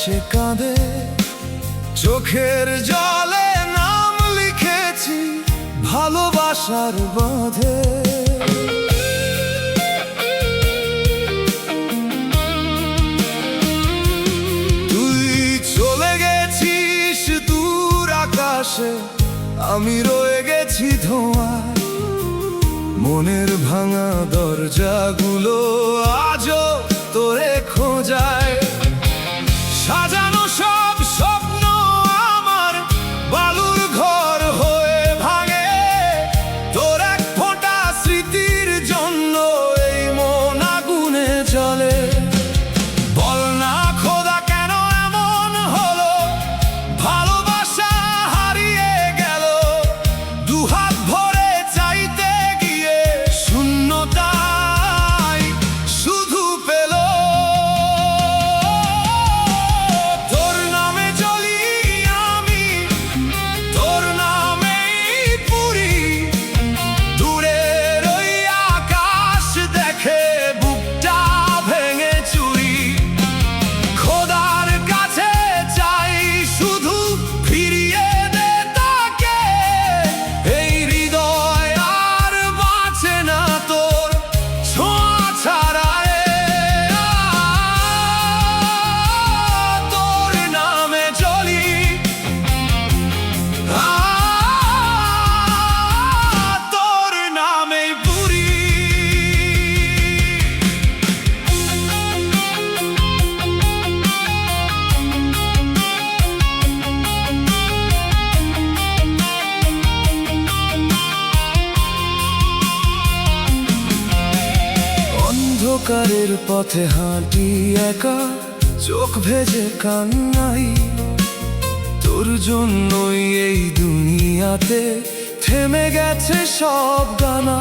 সে কাঁদে, চোখের জলে নাম লিখেছি ভালোবাসার বাঁধে। তুই চলে গেছিস দূর আকাশে, আমি রয়ে গেছি ধোঁয়ায়। মনের ভাঙা দরজাগুলো আজও তোরে খোঁজায়। সাজানো সব স্বপ্ন আমার বালুর ঘর হয়ে ভাঙে। তোর এক ফোঁটা স্মৃতির জন্য এই মন আগুনে জ্বলে। বল না খোদা কেন এমন হলো, ভালোবাসা হারিয়ে গেল। দুহাত ভরে চাইতে গিয়ে শূন্যতাই শুধু পেল। তোর নামে জ্বলি আমি, তোর নামেই পুরি। দূরের ওই আকাশ দেখে বুকটা ভেঙে চুরি। খোদার কাছে চাই শুধু ফিরিয়ে দে তাকে। এই হৃদয় আর বাঁচে না তোর ছোঁয়া ছাড়া। তোর নামে জ্বলি, তোর নামেই পুরি। অন্ধকারের পথে হাঁটি একা, চোখ ভেজে কান্নাই। তোর জন্যই এই দুনিয়াতে থেমে গেছে সব গানা।